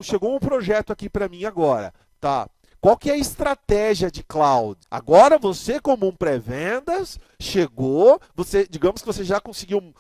chegou um projeto aqui para mim agora, tá? Qual que é a estratégia de cloud? Agora você, como um pré-vendas, chegou, você, digamos que você já conseguiu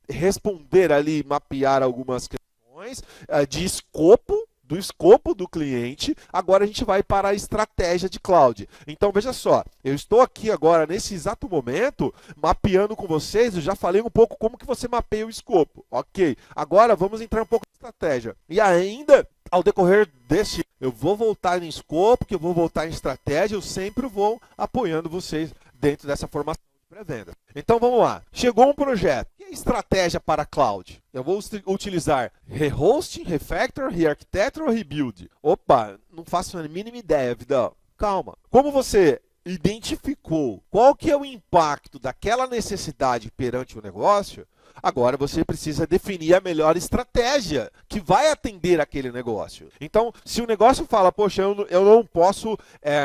responder ali, mapear algumas questões de escopo, do escopo do cliente. Agora a gente vai para a estratégia de cloud. Então veja só, eu estou aqui agora nesse exato momento mapeando com vocês, eu já falei um pouco como que você mapeia o escopo. OK. Agora vamos entrar um pouco na estratégia. E ainda ao decorrer desse, eu vou voltar em escopo, que eu vou voltar em estratégia, eu sempre vou apoiando vocês dentro dessa formação de pré-venda. Então vamos lá. Chegou um projeto. Que é estratégia para cloud? Eu vou utilizar rehosting, refactor, rearchitecture ou rebuild? Opa, não faço a mínima ideia, Vidal. Calma. Como você identificou qual que é o impacto daquela necessidade perante o negócio, agora você precisa definir a melhor estratégia que vai atender aquele negócio. Então, se o negócio fala, poxa, eu não posso,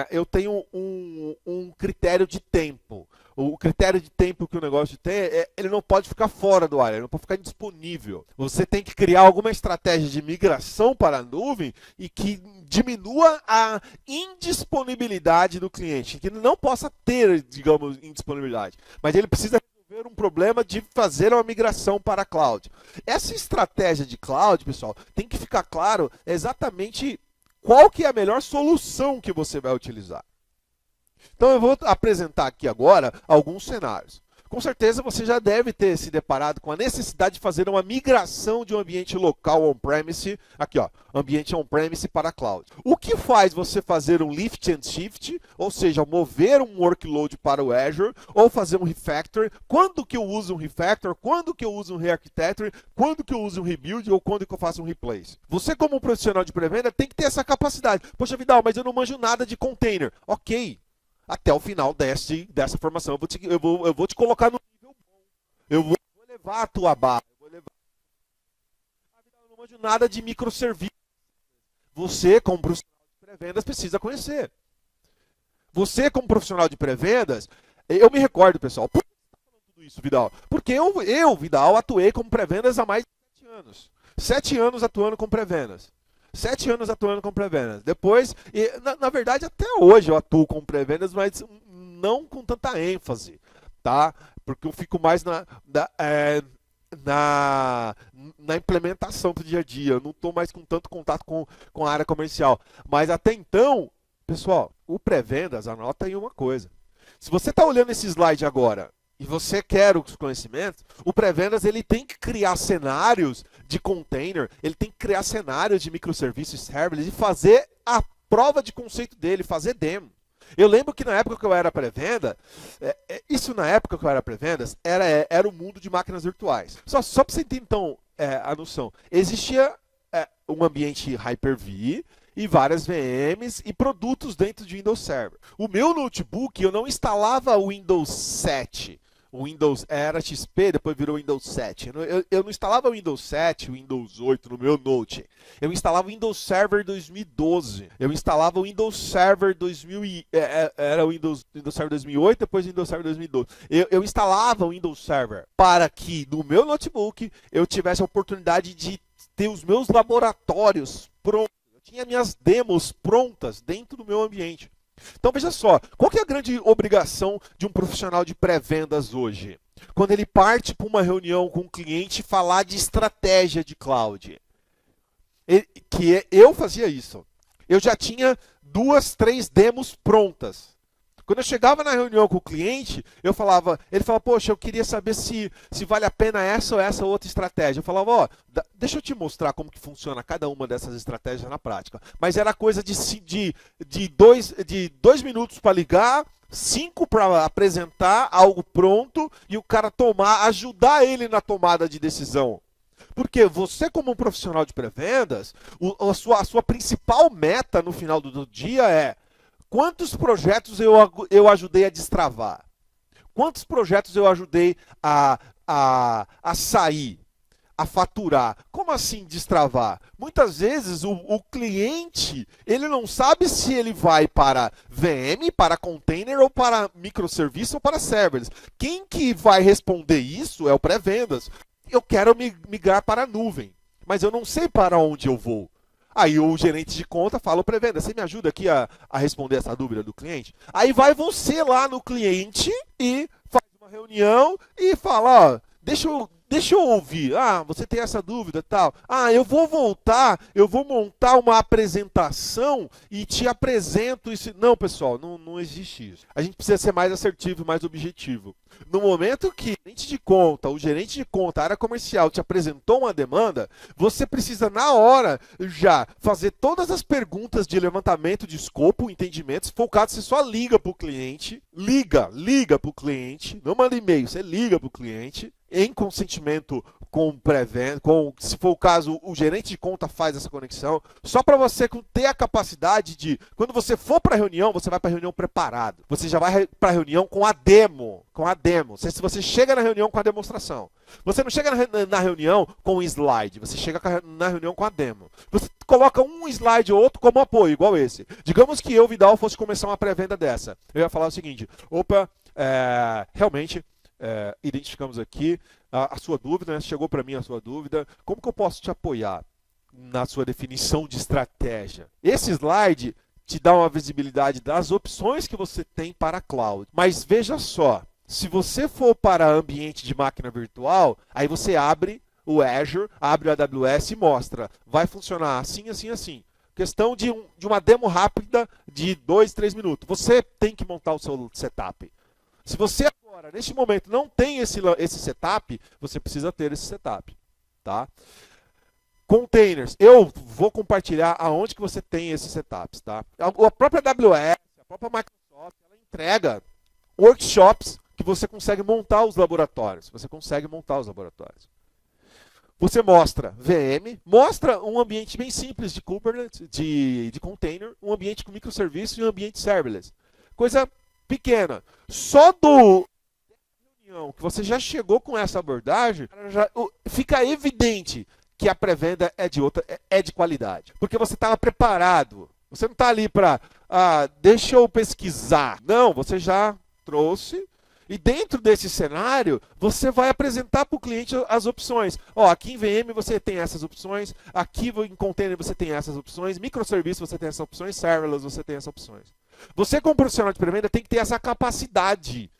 eu tenho um critério de tempo. O critério de tempo que o negócio tem, ele não pode ficar fora do ar, ele não pode ficar indisponível. Você tem que criar alguma estratégia de migração para a nuvem e que diminua a indisponibilidade do cliente, que ele não possa ter, digamos, indisponibilidade, mas ele precisa resolver um problema de fazer uma migração para a cloud. Essa estratégia de cloud, pessoal, tem que ficar claro exatamente qual que é a melhor solução que você vai utilizar. Então eu vou apresentar aqui agora alguns cenários. Com certeza você já deve ter se deparado com a necessidade de fazer uma migração de um ambiente local on-premise, aqui ó, ambiente on-premise para cloud. O que faz você fazer um lift and shift, ou seja, mover um workload para o Azure, ou fazer um refactor? Quando que eu uso um refactor? Quando que eu uso um rearchitecture? Quando que eu uso um rebuild? Ou quando que eu faço um replace? Você como um profissional de pré-venda tem que ter essa capacidade. Poxa, Vidal, mas eu não manjo nada de container. Ok. Até o final dessa formação, eu vou te colocar no nível bom. Eu vou levar a tua barra. Eu não manjo nada de microserviços. Você, como profissional de pré-vendas, precisa conhecer. Você, como profissional de pré-vendas, eu me recordo, pessoal, por que você está falando tudo isso, Vidal? Porque eu, Vidal, atuei como pré-vendas há mais de 7 anos. 7 anos atuando como pré-vendas. 7 anos atuando com pré-vendas. Depois, na verdade, até hoje eu atuo com pré-vendas, mas não com tanta ênfase, tá? Porque eu fico mais na implementação do dia a dia. Eu não estou mais com tanto contato com a área comercial. Mas até então, pessoal, o pré-vendas, anota aí uma coisa. Se você está olhando esse slide agora e você quer os conhecimentos, o pré-vendas ele tem que criar cenários de container, ele tem que criar cenários de microserviços serverless e fazer a prova de conceito dele, fazer demo. Eu lembro que na época que eu era pré-venda, era o mundo de máquinas virtuais. Só para você ter então a noção, existia um ambiente Hyper-V, e várias VMs e produtos dentro de Windows Server. O meu notebook, eu não instalava o Windows 7. O Windows era XP, depois virou Windows 7. Eu não instalava o Windows 7, o Windows 8 no meu Note. Eu instalava o Windows Server 2012. Eu instalava o Windows Server 2000 era o Windows Server 2008, depois o Windows Server 2012. Eu instalava o Windows Server para que no meu notebook eu tivesse a oportunidade de ter os meus laboratórios prontos. Tinha minhas demos prontas dentro do meu ambiente. Então veja só, qual que é a grande obrigação de um profissional de pré-vendas hoje? Quando ele parte para uma reunião com um cliente falar de estratégia de cloud. Eu fazia isso. Eu já tinha 2, 3 demos prontas. Quando eu chegava na reunião com o cliente, ele falava, poxa, eu queria saber se vale a pena essa ou essa outra estratégia. Eu falava, ó, deixa eu te mostrar como que funciona cada uma dessas estratégias na prática. Mas era coisa de 2 minutos para ligar, 5 para apresentar algo pronto e o cara ajudar ele na tomada de decisão. Porque você, como um profissional de pré-vendas, a sua principal meta no final do dia é: quantos projetos eu ajudei a destravar? Quantos projetos eu ajudei a sair, a faturar? Como assim destravar? Muitas vezes o cliente ele não sabe se ele vai para VM, para container, ou para microserviço, ou para serverless. Quem que vai responder isso é o pré-vendas. Eu quero migrar para a nuvem, mas eu não sei para onde eu vou. Aí o gerente de conta fala, pré-venda, você me ajuda aqui a responder essa dúvida do cliente? Aí vai você lá no cliente e faz uma reunião e fala, ó, deixa eu ouvir. Ah, você tem essa dúvida e tal. Ah, eu vou montar uma apresentação e te apresento isso. Não, pessoal, não existe isso. A gente precisa ser mais assertivo, mais objetivo. No momento que o gerente de conta, a área comercial te apresentou uma demanda, você precisa na hora já fazer todas as perguntas de levantamento de escopo, entendimento. Se for o caso, você só liga para o cliente, liga para o cliente, não manda e-mail, você liga para o cliente, em consentimento com pré-venda, se for o caso, o gerente de conta faz essa conexão, só para você ter a capacidade de, quando você for para a reunião, você vai para a reunião preparado. Você já vai para a reunião com a demo. Se você chega na reunião com a demonstração. Você não chega na reunião com um slide, você chega na reunião com a demo. Você coloca um slide ou outro como apoio, igual esse. Digamos que eu, Vidal, fosse começar uma pré-venda dessa. Eu ia falar o seguinte, realmente... identificamos aqui a sua dúvida, né? Chegou para mim a sua dúvida. Como que eu posso te apoiar na sua definição de estratégia? Esse slide te dá uma visibilidade das opções que você tem para a cloud. Mas veja só, se você for para ambiente de máquina virtual, aí você abre o Azure, abre o AWS e mostra. Vai funcionar assim, assim, assim. Questão de uma demo rápida de 2, 3 minutos. Você tem que montar o seu setup. Se você agora, neste momento, não tem esse setup, você precisa ter esse setup. Tá? Containers. Eu vou compartilhar aonde que você tem esses setups. Tá? A própria AWS, a própria Microsoft, ela entrega workshops que você consegue montar os laboratórios. Você mostra VM, mostra um ambiente bem simples de Kubernetes, de container, um ambiente com microserviços e um ambiente serverless. Coisa pequena. Só do reunião que você já chegou com essa abordagem, fica evidente que a pré-venda é de qualidade. Porque você estava preparado. Você não está ali para, deixa eu pesquisar. Não, você já trouxe. E dentro desse cenário, você vai apresentar para o cliente as opções. Aqui em VM você tem essas opções, aqui em container você tem essas opções, microserviço você tem essas opções, serverless você tem essas opções. Você, como profissional de pré-venda, tem que ter essa capacidade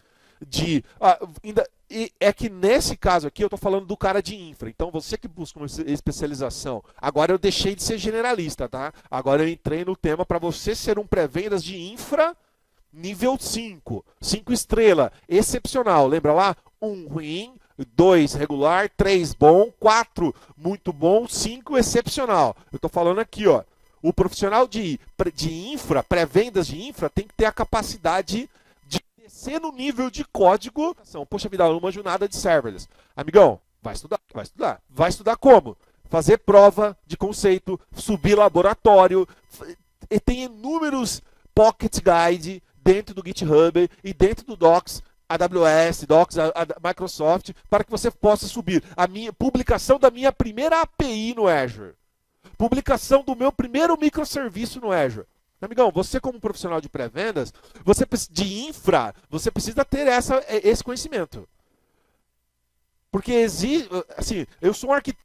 de... é que nesse caso aqui eu estou falando do cara de infra. Então você que busca uma especialização. Agora eu deixei de ser generalista, tá? Agora eu entrei no tema para você ser um pré-vendas de infra nível 5. 5 estrela. Excepcional. Lembra lá? 1 ruim, 2 regular, 3 bom, 4 muito bom, 5 excepcional. Eu estou falando aqui, ó. O profissional de infra, pré-vendas de infra, tem que ter a capacidade de descer no nível de código. Poxa vida, eu não manjo nada de serverless. Amigão, vai estudar. Vai estudar como? Fazer prova de conceito, subir laboratório. E tem inúmeros pocket guide dentro do GitHub e dentro do Docs, AWS, Docs, a Microsoft, para que você possa subir a minha publicação da minha primeira API no Azure. Publicação do meu primeiro microserviço no Azure. Amigão, você como profissional de pré-vendas, de infra, você precisa ter esse conhecimento. Porque existe, assim, eu sou um arquiteto,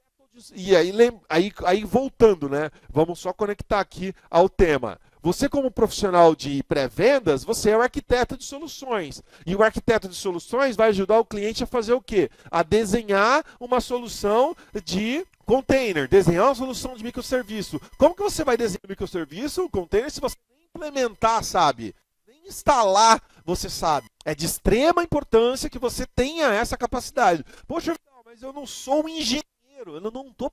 e aí voltando, né? Vamos só conectar aqui ao tema. Você como profissional de pré-vendas, você é um arquiteto de soluções. E o arquiteto de soluções vai ajudar o cliente a fazer o quê? A desenhar uma solução de container, desenhar uma solução de microserviço. Como que você vai desenhar um microserviço, um container, se você nem implementar, sabe? Nem instalar, você sabe. É de extrema importância que você tenha essa capacidade. Poxa, mas eu não sou um engenheiro. Eu não estou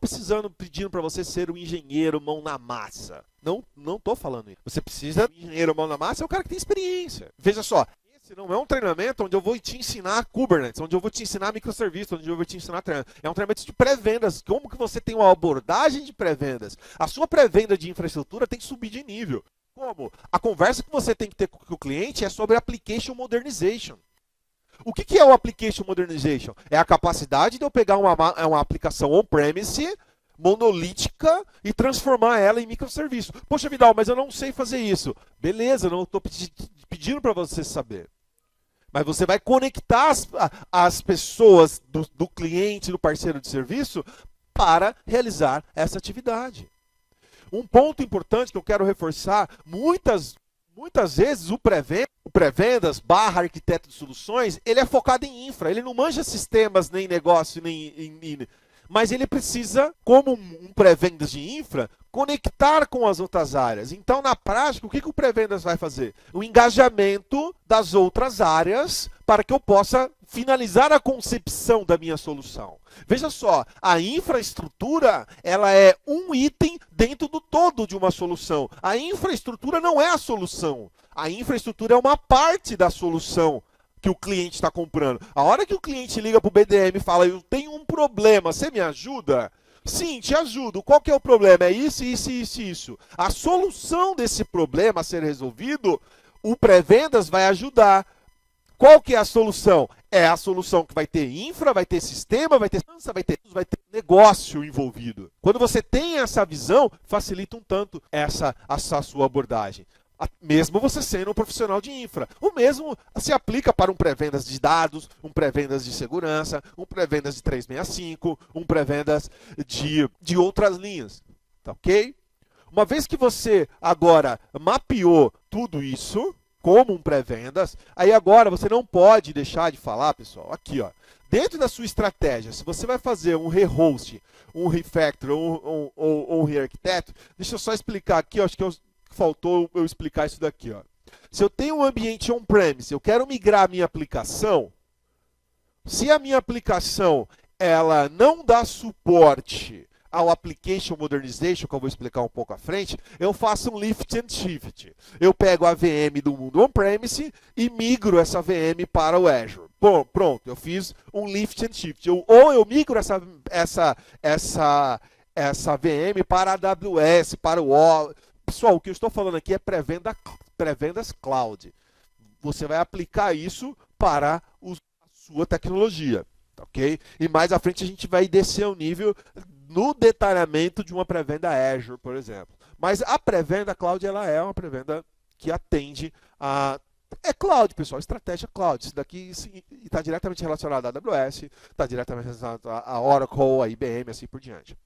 pedindo para você ser um engenheiro mão na massa. Não estou falando isso. Você precisa de um engenheiro mão na massa, é o cara que tem experiência. Veja só, esse não é um treinamento onde eu vou te ensinar Kubernetes, onde eu vou te ensinar microserviços, onde eu vou te ensinar treinamento. É um treinamento de pré-vendas. Como que você tem uma abordagem de pré-vendas? A sua pré-venda de infraestrutura tem que subir de nível. Como? A conversa que você tem que ter com o cliente é sobre Application Modernization. O que é o Application Modernization? É a capacidade de eu pegar uma aplicação on-premise, monolítica, e transformar ela em microserviço. Poxa, Vidal, mas eu não sei fazer isso. Beleza, eu não estou pedindo para você saber. Mas você vai conectar as pessoas do cliente, do parceiro de serviço, para realizar essa atividade. Um ponto importante que eu quero reforçar, muitas vezes o pré-vendas barra arquiteto de soluções, ele é focado em infra, ele não manja sistemas, nem negócio, mas ele precisa, como um pré-vendas de infra, conectar com as outras áreas. Então, na prática, o que o pré-vendas vai fazer? O engajamento das outras áreas para que eu possa finalizar a concepção da minha solução. Veja só, a infraestrutura, ela é um item dentro do todo de uma solução. A infraestrutura não é a solução. A infraestrutura é uma parte da solução que o cliente está comprando. A hora que o cliente liga para o BDM e fala, eu tenho um problema, você me ajuda? Sim, te ajudo. Qual que é o problema? É isso, isso, isso, isso. A solução desse problema a ser resolvido, o pré-vendas vai ajudar. Qual que é a solução? É a solução que vai ter infra, vai ter sistema, vai ter negócio envolvido. Quando você tem essa visão, facilita um tanto essa sua abordagem. Mesmo você sendo um profissional de infra. O mesmo se aplica para um pré-vendas de dados, um pré-vendas de segurança, um pré-vendas de 365, um pré-vendas de outras linhas. Tá ok? Uma vez que você agora mapeou tudo isso como um pré-vendas, aí agora você não pode deixar de falar, pessoal, aqui, ó. Dentro da sua estratégia, se você vai fazer um rehost, um refactor ou um rearquiteto, deixa eu só explicar aqui, ó, acho que faltou eu explicar isso daqui, ó. Se eu tenho um ambiente on-premise, eu quero migrar a minha aplicação, se a minha aplicação ela não dá suporte ao Application Modernization, que eu vou explicar um pouco à frente, eu faço um lift and shift. Eu pego a VM do mundo on-premise e migro essa VM para o Azure. Bom, pronto, eu fiz um lift and shift. Ou eu migro essa VM para a AWS, para o O. Pessoal, o que eu estou falando aqui é pré-vendas cloud. Você vai aplicar isso para a sua tecnologia, ok? E mais à frente a gente vai descer o nível no detalhamento de uma pré-venda Azure, por exemplo. Mas a pré-venda cloud, ela é uma pré-venda que atende a... É cloud, pessoal, estratégia cloud. Isso daqui está diretamente relacionado à AWS, está diretamente relacionado à Oracle, à IBM, assim por diante.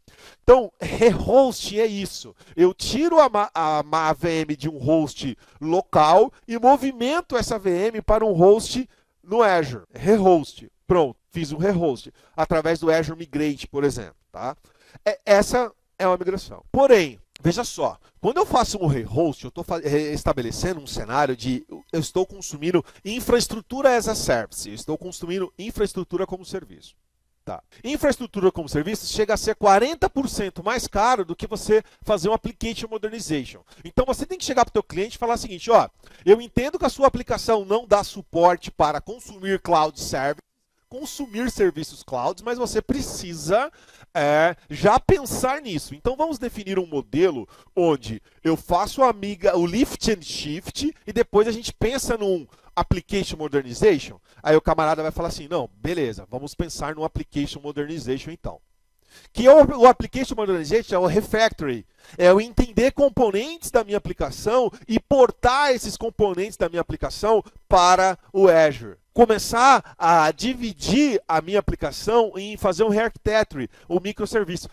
Então, rehost é isso. Eu tiro a VM de um host local e movimento essa VM para um host no Azure. Rehost. Pronto, fiz um rehost. Através do Azure Migrate, por exemplo. Tá? Essa é uma migração. Porém, veja só, quando eu faço um rehost, eu estou estabelecendo um cenário de eu estou consumindo infraestrutura as a service, eu estou consumindo infraestrutura como serviço. Tá. Infraestrutura como serviço chega a ser 40% mais caro do que você fazer um application modernization. Então você tem que chegar para o teu cliente e falar o seguinte, ó, eu entendo que a sua aplicação não dá suporte para consumir cloud service, consumir serviços clouds, mas você precisa já pensar nisso. Então vamos definir um modelo onde eu faço o lift and shift e depois a gente pensa num application modernization. Aí o camarada vai falar assim, não, beleza, vamos pensar no application modernization então. Que é o application modernization é o refactory. É eu entender componentes da minha aplicação e portar esses componentes da minha aplicação para o Azure. Começar a dividir a minha aplicação em fazer um rearchitecture, um microserviço.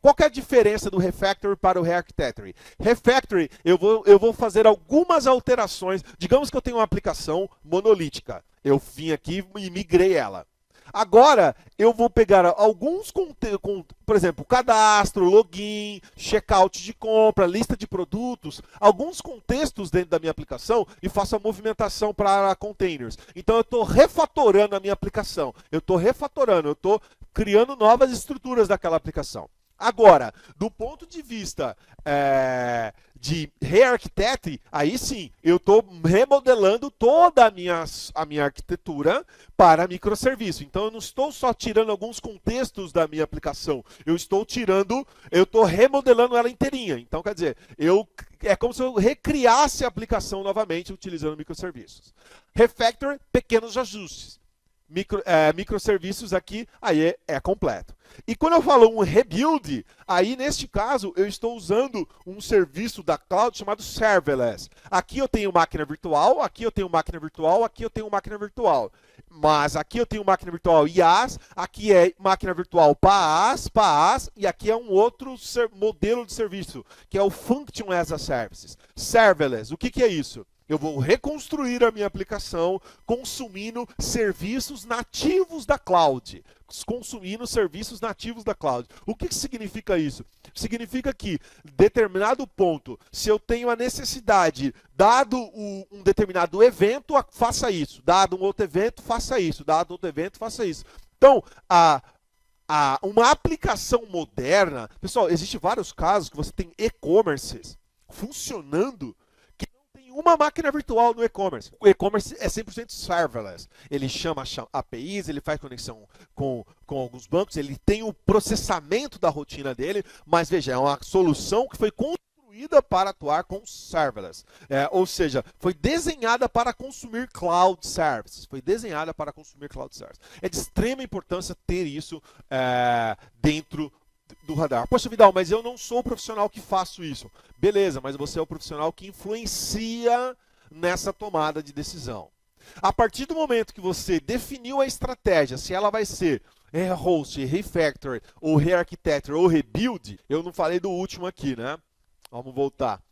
Qual que é a diferença do refactory para o rearchitecture? Refactory, eu vou fazer algumas alterações. Digamos que eu tenho uma aplicação monolítica. Eu vim aqui e migrei ela. Agora, eu vou pegar alguns conteúdos, por exemplo, cadastro, login, checkout de compra, lista de produtos, alguns contextos dentro da minha aplicação e faço a movimentação para containers. Então, eu estou refatorando a minha aplicação. Eu estou criando novas estruturas daquela aplicação. Agora, do ponto de vista de rearchitect, aí sim, eu estou remodelando toda a minha arquitetura para microserviço. Então, eu não estou só tirando alguns contextos da minha aplicação, eu estou remodelando ela inteirinha. Então, quer dizer, é como se eu recriasse a aplicação novamente utilizando microserviços. Refactor, pequenos ajustes. microserviços aqui, aí é completo. E quando eu falo um rebuild, aí neste caso eu estou usando um serviço da cloud chamado serverless. Aqui eu tenho máquina virtual, aqui eu tenho máquina virtual, aqui eu tenho máquina virtual. Mas aqui eu tenho máquina virtual IaaS, aqui é máquina virtual PaaS, e aqui é um outro modelo de serviço, que é o Function as a Service. Serverless, o que é isso? Eu vou reconstruir a minha aplicação consumindo serviços nativos da cloud. Consumindo serviços nativos da cloud. O que significa isso? Significa que, determinado ponto, se eu tenho a necessidade, dado um determinado evento, faça isso. Dado um outro evento, faça isso. Dado outro evento, faça isso. Então, uma aplicação moderna... Pessoal, existem vários casos que você tem e-commerces funcionando uma máquina virtual no e-commerce. O e-commerce é 100% serverless. Ele chama APIs, ele faz conexão com alguns bancos, ele tem o processamento da rotina dele, mas veja, é uma solução que foi construída para atuar com serverless. Ou seja, foi desenhada para consumir cloud services. Foi desenhada para consumir cloud services. É de extrema importância ter isso dentro do radar. Poxa, Vidal, mas eu não sou o profissional que faço isso. Beleza, mas você é o profissional que influencia nessa tomada de decisão. A partir do momento que você definiu a estratégia, se ela vai ser host, refactor, ou re-architecture, ou rebuild, eu não falei do último aqui, né? Vamos voltar.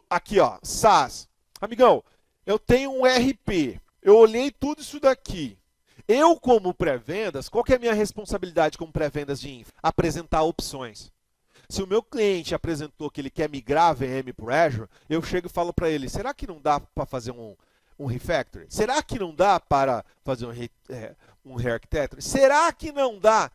Aqui, ó, SaaS. Amigão, eu tenho um RP. Eu olhei tudo isso daqui. Eu, como pré-vendas, qual que é a minha responsabilidade como pré-vendas de infra? Apresentar opções. Se o meu cliente apresentou que ele quer migrar a VM para o Azure, eu chego e falo para ele, será que não dá para fazer um refactor? Será que não dá para fazer um re-architecture? Será que não dá?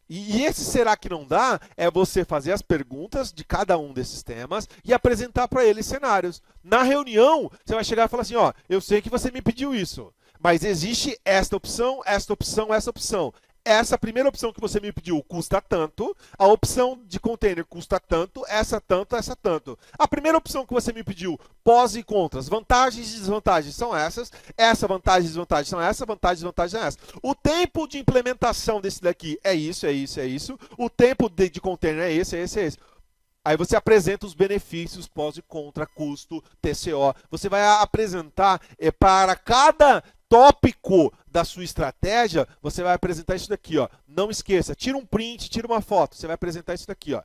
E esse será que não dá é você fazer as perguntas de cada um desses temas e apresentar para ele cenários. Na reunião, você vai chegar e falar assim, ó, eu sei que você me pediu isso, mas existe esta opção, esta opção, essa opção. Essa primeira opção que você me pediu custa tanto, a opção de container custa tanto, essa tanto, essa tanto. A primeira opção que você me pediu, pós e contras, vantagens e desvantagens são essas, essa vantagem e desvantagem são essa, vantagem e desvantagem são essa. O tempo de implementação desse daqui é isso, é isso, é isso. O tempo de container é esse, é esse, é esse. Aí você apresenta os benefícios, pós e contra, custo, TCO. Você vai apresentar para cada tópico da sua estratégia, você vai apresentar isso daqui, ó. Não esqueça, tira um print, tira uma foto, você vai apresentar isso daqui, ó.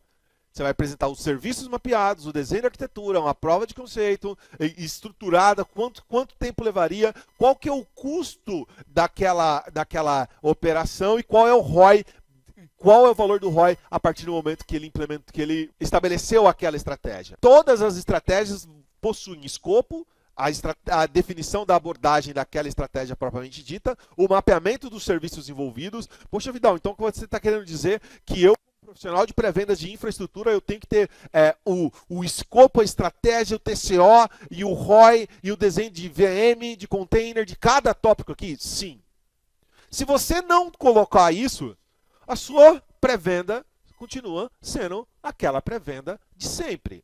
Você vai apresentar os serviços mapeados, o desenho de arquitetura, uma prova de conceito estruturada, quanto tempo levaria, qual que é o custo daquela operação e qual é o ROI, qual é o valor do ROI a partir do momento que ele estabeleceu aquela estratégia. Todas as estratégias possuem escopo, a definição da abordagem daquela estratégia propriamente dita, o mapeamento dos serviços envolvidos. Poxa, Vidal, então você está querendo dizer que eu, como profissional de pré-vendas de infraestrutura, eu tenho que ter o escopo, a estratégia, o TCO e o ROI e o desenho de VM, de container, de cada tópico aqui? Sim. Se você não colocar isso, a sua pré-venda continua sendo aquela pré-venda de sempre,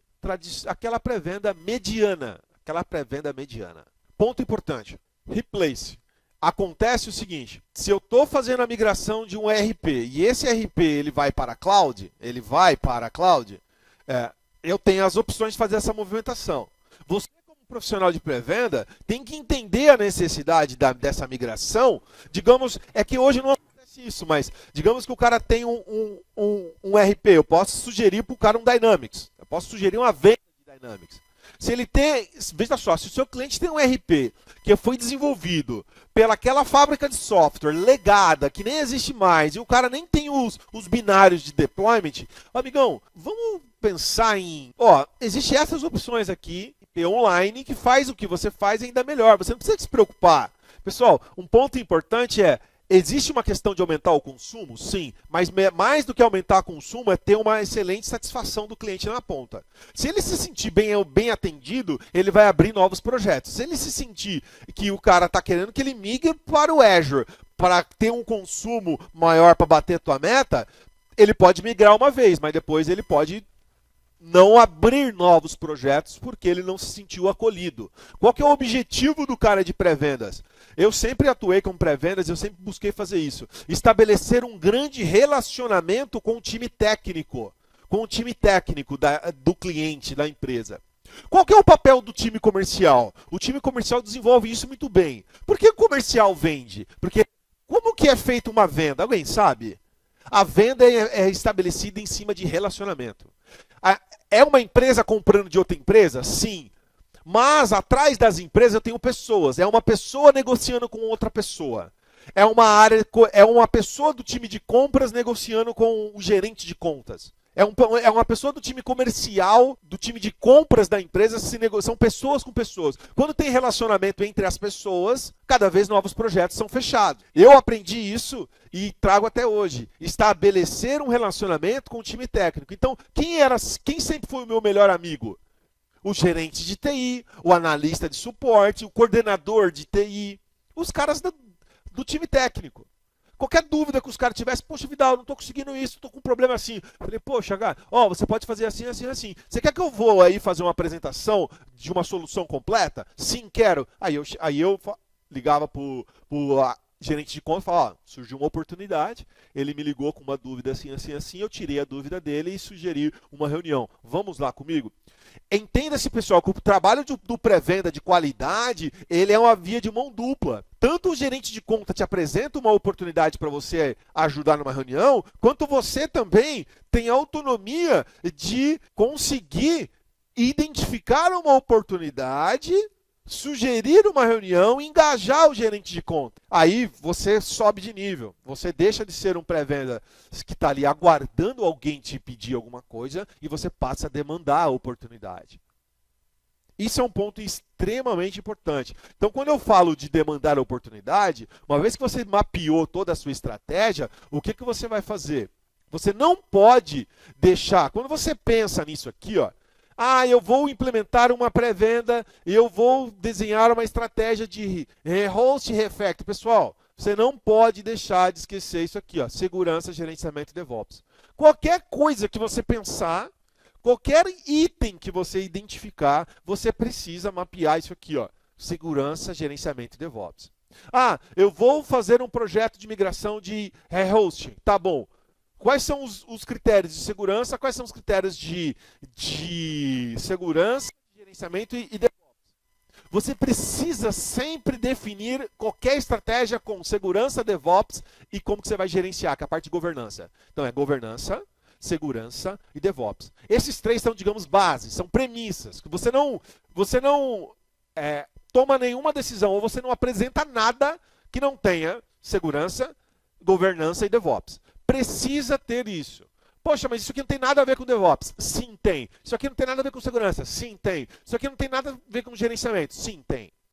aquela pré-venda mediana. Aquela pré-venda mediana. Ponto importante. Replace. Acontece o seguinte, se eu estou fazendo a migração de um RP e esse RP ele vai para a cloud, eu tenho as opções de fazer essa movimentação. Você, como profissional de pré-venda, tem que entender a necessidade dessa migração. Digamos, é que hoje não acontece isso, mas digamos que o cara tem um RP, eu posso sugerir para o cara um Dynamics, eu posso sugerir uma venda de Dynamics. Se ele tem, veja só, se o seu cliente tem um RP que foi desenvolvido pelaquela fábrica de software legada, que nem existe mais, e o cara nem tem os binários de deployment, amigão, vamos pensar em, existem essas opções aqui, online, que faz o que você faz ainda melhor, você não precisa se preocupar. Pessoal, um ponto importante existe uma questão de aumentar o consumo? Sim, mas mais do que aumentar o consumo é ter uma excelente satisfação do cliente na ponta. Se ele se sentir bem atendido, ele vai abrir novos projetos. Se ele se sentir que o cara está querendo que ele migre para o Azure para ter um consumo maior para bater a tua meta, ele pode migrar uma vez, mas depois ele pode não abrir novos projetos porque ele não se sentiu acolhido. Qual que é o objetivo do cara de pré-vendas? Eu sempre atuei como pré-vendas, eu sempre busquei fazer isso. Estabelecer um grande relacionamento com o time técnico. Com o time técnico do cliente, da empresa. Qual que é o papel do time comercial? O time comercial desenvolve isso muito bem. Por que o comercial vende? Porque como que é feita uma venda? Alguém sabe? A venda é estabelecida em cima de relacionamento. É uma empresa comprando de outra empresa? Sim. Mas atrás das empresas eu tenho pessoas. É uma pessoa negociando com outra pessoa. É uma pessoa do time de compras negociando com o gerente de contas. É uma pessoa do time comercial, do time de compras da empresa, são pessoas com pessoas. Quando tem relacionamento entre as pessoas, cada vez novos projetos são fechados. Eu aprendi isso e trago até hoje. Estabelecer um relacionamento com o time técnico. Então, quem sempre foi o meu melhor amigo? O gerente de TI, o analista de suporte, o coordenador de TI, os caras do time técnico. Qualquer dúvida que os caras tivessem, poxa, Vidal, não estou conseguindo isso, estou com um problema assim. Falei, poxa, cara, você pode fazer assim, assim, assim. Você quer que eu vou aí fazer uma apresentação de uma solução completa? Sim, quero. Aí eu ligava pro gerente de conta e falava, surgiu uma oportunidade, ele me ligou com uma dúvida assim, assim, assim, eu tirei a dúvida dele e sugeri uma reunião. Vamos lá comigo? Entenda-se, pessoal, que o trabalho do pré-venda de qualidade, ele é uma via de mão dupla. Tanto o gerente de conta te apresenta uma oportunidade para você ajudar numa reunião, quanto você também tem autonomia de conseguir identificar uma oportunidade, sugerir uma reunião e engajar o gerente de conta. Aí você sobe de nível. Você deixa de ser um pré-venda que está ali aguardando alguém te pedir alguma coisa e você passa a demandar a oportunidade. Isso é um ponto extremamente importante. Então, quando eu falo de demandar a oportunidade, uma vez que você mapeou toda a sua estratégia, o que você vai fazer? Você não pode deixar... Quando você pensa nisso aqui, ó, eu vou implementar uma pré-venda, eu vou desenhar uma estratégia de host e refactor. Pessoal, você não pode deixar de esquecer isso aqui, ó, segurança, gerenciamento e DevOps. Qualquer coisa que você pensar, qualquer item que você identificar, você precisa mapear isso aqui, ó, segurança, gerenciamento e DevOps. Eu vou fazer um projeto de migração de hosting. Tá bom. Quais são os critérios de segurança? Quais são os critérios de segurança, gerenciamento e DevOps? Você precisa sempre definir qualquer estratégia com segurança, DevOps e como que você vai gerenciar, que é a parte de governança. Então é governança, segurança e DevOps. Esses três são, digamos, bases, são premissas. Você não toma nenhuma decisão ou você não apresenta nada que não tenha segurança, governança e DevOps. Precisa ter isso. Poxa, mas isso aqui não tem nada a ver com DevOps. Sim, tem. Isso aqui não tem nada a ver com segurança. Sim, tem. Isso aqui não tem nada a ver com gerenciamento. Sim, tem.